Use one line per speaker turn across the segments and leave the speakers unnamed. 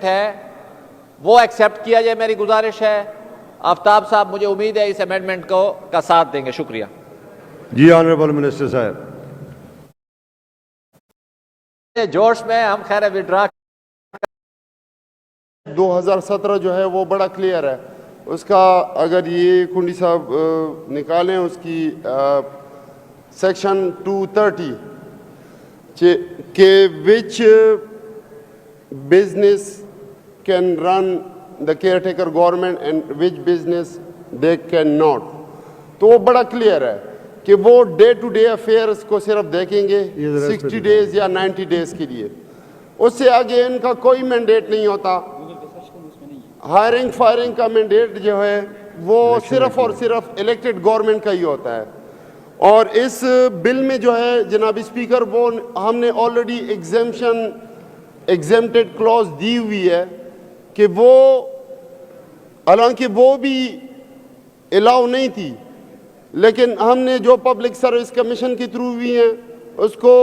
है वो एक्सेप्ट किया जाए, मेरी गुजारिश है। आफ्ताब साहब, मुझे उम्मीद है इस अमेंडमेंट को का साथ देंगे। शुक्रिया
जी। ऑनरेबल मिनिस्टर साहब,
जोश में हम खैर विड्रा
2017 जो है वो बड़ा क्लियर है उसका। अगर ये कुंडी साहब निकालें उसकी सेक्शन 230 के which business can run the care taker government and which business they can not, तो वो बड़ा क्लियर है कि वो डे टू डे अफेयर्स को सिर्फ देखेंगे 60 डेज या 90 डेज के लिए, उससे आगे इनका कोई मैंडेट नहीं होता। हायरिंग फायरिंग का मैंडेट जो है वो सिर्फ और सिर्फ इलेक्टेड गवर्नमेंट का ही होता है। और इस बिल में जो है जनाब स्पीकर वो हमने ऑलरेडी एग्जेम्प्टेड क्लॉज दी हुई है कि वो हालांकि वो भी अलाउ नहीं थी, लेकिन हमने जो पब्लिक सर्विस कमीशन के थ्रू हुई है उसको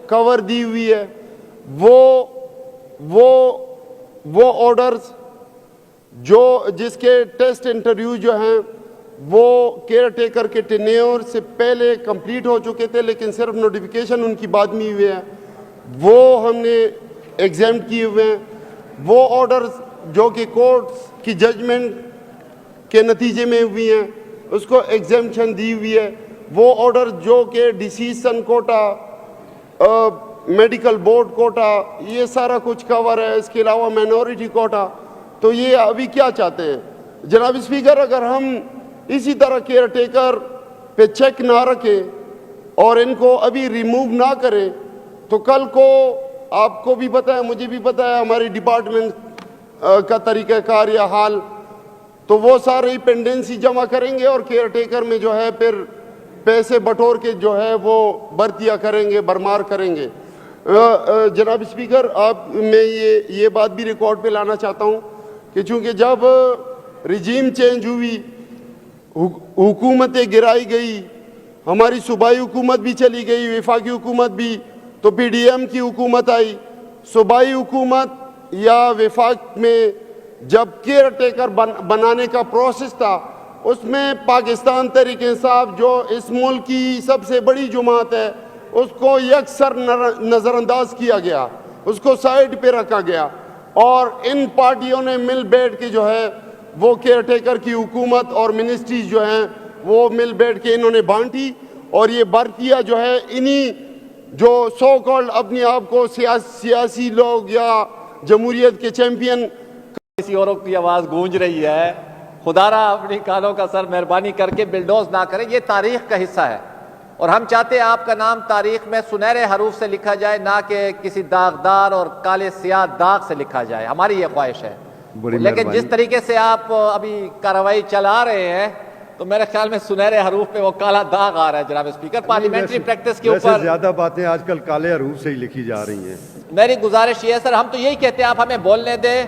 कवर दी हुई है। वो ऑर्डर्स जो जिसके टेस्ट इंटरव्यू जो हैं वो केयर टेकर के टेन्योर से पहले कंप्लीट हो चुके थे, लेकिन सिर्फ नोटिफिकेशन उनकी बाद में हुए हैं, वो हमने एग्जाम किए हुए हैं। वो ऑर्डर्स जो कि कोर्ट्स की जजमेंट के नतीजे में हुई हैं उसको एग्जामेशन दी हुई है। वो ऑर्डर जो कि decision quota, medical board quota, ये सारा कुछ कवर है। इसके अलावा माइनॉरिटी कोटा, तो ये अभी क्या चाहते हैं जनाब स्पीकर, अगर हम इसी तरह केयर टेकर पे चेक ना रखें और इनको अभी रिमूव ना करें तो कल को आपको भी पता है, मुझे भी पता है, हमारी डिपार्टमेंट का तरीक़ाकार या हाल, तो वो सारे पेंडेंसी जमा करेंगे और केयर टेकर में जो है फिर पैसे बटोर के जो है वो भर्तियाँ करेंगे, भरमार करेंगे। जनाब स्पीकर, आप मैं ये बात भी रिकॉर्ड पे लाना चाहता हूँ कि चूँकि जब रिजीम चेंज हुई, हुकूमतें गिराई गई, हमारी सूबाई हुकूमत भी चली गई, वफाकी हुकूमत भी, तो PDM की हुकूमत आई। सूबाई हुकूमत या वफाक में जब केयर टेकर बनाने का प्रोसेस था उसमें पाकिस्तान तहरीक इंसाफ जो इस मुल्क की सबसे बड़ी जमात है उसको यकसर नज़रअंदाज किया गया, उसको साइड पे रखा गया और इन पार्टियों ने मिल बैठ के जो है वो केयर टेकर की हुकूमत और मिनिस्ट्रीज जो हैं वो मिल बैठ के इन्होंने बांटी। और ये भर्तियाँ जो है इन्हीं जो सो कॉल्ड अपने आप को सियासी लोग या जमहूरियत के चैंपियन,
किसी औरों की आवाज़ गूंज रही है, खुदारा अपनी कानों का सर मेहरबानी करके बिल्डोज ना करें। ये तारीख का हिस्सा है और हम चाहते हैं आपका नाम तारीख में सुनहरे हरूफ से लिखा जाए, ना कि किसी दागदार और काले सियाह दाग से लिखा जाए। हमारी ये ख्वाहिश है। लेकिन जिस तरीके से आप अभी कार्रवाई चला रहे हैं तो मेरे ख्याल में सुनहरे हरूफ पे वो काला दाग आ रहा है। जनाब स्पीकर, पार्लियामेंट्री प्रैक्टिस के ऊपर
ज्यादा बातें आजकल काले हरूफ से ही लिखी जा रही हैं।
मेरी गुजारिश ये है सर, हम तो यही कहते हैं आप हमें बोलने दें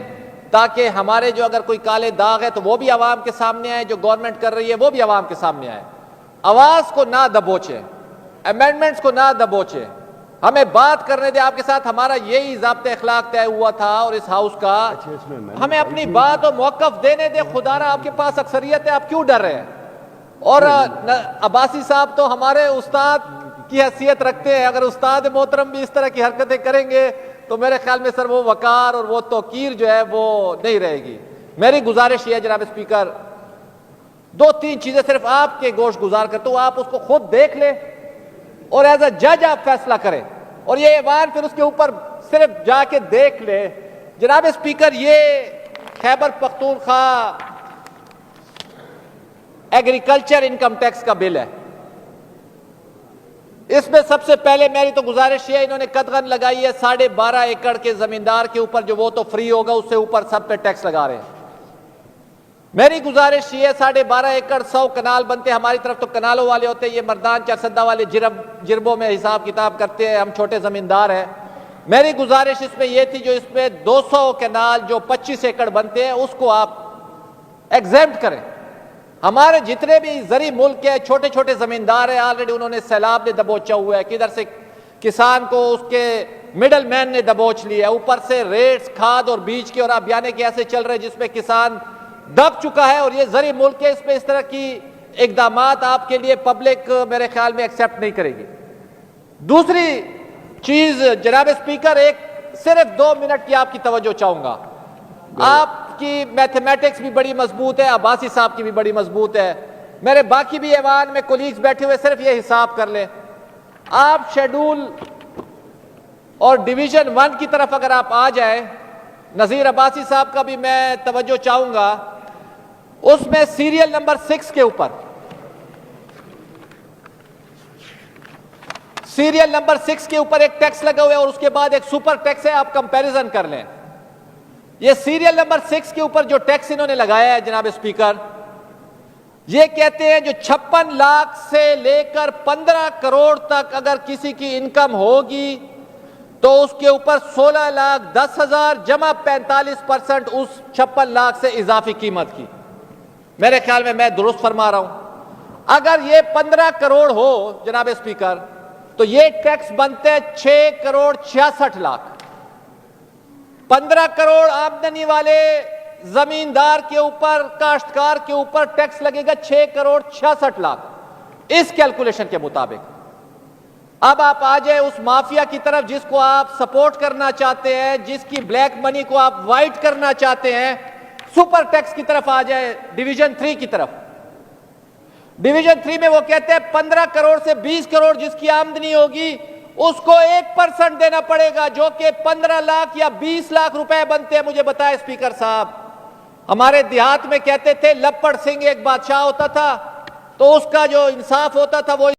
ताकि हमारे जो अगर कोई काले दाग है तो वो भी आवाम के सामने आए, जो गवर्नमेंट कर रही है वो भी आवाम के सामने आए। आवाज को ना दबोचे, अमेंडमेंट्स को ना दबोचे, हमें बात करने दे आपके साथ। हमारा यही ज़ाब्ते अखलाक तय हुआ था और इस हाउस का, हमें अपनी बात और मौक़िफ़ देने दे। खुदारा आपके पास अक्सरियत है, आप क्यों डर रहे हैं? और अब्बासी साहब तो हमारे उस्ताद की हैसियत रखते हैं, अगर उस्ताद मोहतरम भी इस तरह की हरकतें करेंगे तो मेरे ख्याल में सर वो वकार और वो तौकीर जो है वो नहीं रहेगी। मेरी गुजारिश ये है जनाब स्पीकर, 2-3 चीजें सिर्फ आपके गोश गुजार करता हूं, आप उसको खुद देख ले और एज अ जज आप फैसला करें और ये ऐवान फिर उसके ऊपर सिर्फ जाके देख ले। जनाब स्पीकर, ये Khyber Pakhtunkhwa agriculture income tax का बिल है। इसमें सबसे पहले मेरी तो गुजारिश है, इन्होंने कदगन लगाई है 12.5 एकड़ के जमींदार के ऊपर, जो वो तो फ्री होगा, उससे ऊपर सब पे टैक्स लगा रहे हैं। मेरी गुजारिश ये 12.5 एकड़ 100 कनाल बनते, हमारी तरफ तो कनालों वाले होते हैं, ये मर्दान चरसद्दा वाले जिरबों में हिसाब किताब करते हैं, हम छोटे जमींदार हैं। मेरी गुजारिश इसमें यह थी जो इसमें 200 कनाल जो 25 एकड़ बनते हैं उसको आप एग्जेम्प्ट करें। हमारे जितने भी जरी मुल्क के छोटे छोटे जमींदार हैं, ऑलरेडी उन्होंने सैलाब ने दबोचा हुआ है, किधर से किसान को उसके मिडल मैन ने दबोच लिया, ऊपर से रेट्स खाद और बीज के और अभियाने के ऐसे चल रहे हैं जिसमें किसान दब चुका है। और ये जरी मुल्क है, इसमें इस तरह की इकदामात आपके लिए पब्लिक मेरे ख्याल में एक्सेप्ट नहीं करेगी। दूसरी चीज जनाब स्पीकर, एक सिर्फ 2 मिनट की आपकी तवज्जो चाहूंगा। आपकी मैथमेटिक्स भी बड़ी मजबूत है, अब्बासी साहब की भी बड़ी मजबूत है, मेरे बाकी भी ऐवान में कोलीग्स बैठे हुए सिर्फ ये हिसाब कर लें। आप शेड्यूल और डिवीजन 1 की तरफ अगर आप आ जाए, नजीर अब्बासी साहब का भी मैं तवज्जो चाहूंगा, उसमें सीरियल नंबर 6 के ऊपर, सीरियल नंबर 6 के ऊपर एक टैक्स लगा हुआ है और उसके बाद एक सुपर टैक्स है। आप कंपैरिजन कर लें, ये सीरियल नंबर 6 के ऊपर जो टैक्स इन्होंने लगाया है जनाब स्पीकर, ये कहते हैं जो 56 लाख से लेकर 15 करोड़ तक अगर किसी की इनकम होगी तो उसके ऊपर 16,10,000 जमा 45% उस 56 लाख से इजाफी कीमत की। मेरे ख्याल में मैं दुरुस्त फरमा रहा हूं। अगर ये 15 करोड़ हो जनाब स्पीकर, तो ये टैक्स बनते हैं 6 करोड़ 66 लाख। 15 करोड़ आमदनी वाले जमींदार के ऊपर, काश्तकार के ऊपर टैक्स लगेगा 6 करोड़ 66 लाख इस कैलकुलेशन के मुताबिक। अब आप आ जाए उस माफिया की तरफ जिसको आप सपोर्ट करना चाहते हैं, जिसकी ब्लैक मनी को आप वाइट करना चाहते हैं, सुपर टैक्स की तरफ आ जाए, डिवीजन 3 की तरफ। डिवीजन 3 में वो कहते हैं 15 करोड़ से 20 करोड़ जिसकी आमदनी होगी उसको 1% देना पड़ेगा, जो कि 15 लाख या 20 लाख रुपए बनते हैं। मुझे बताया स्पीकर साहब, हमारे देहात में कहते थे लपड़ सिंह एक बादशाह होता था, तो उसका जो इंसाफ होता था वो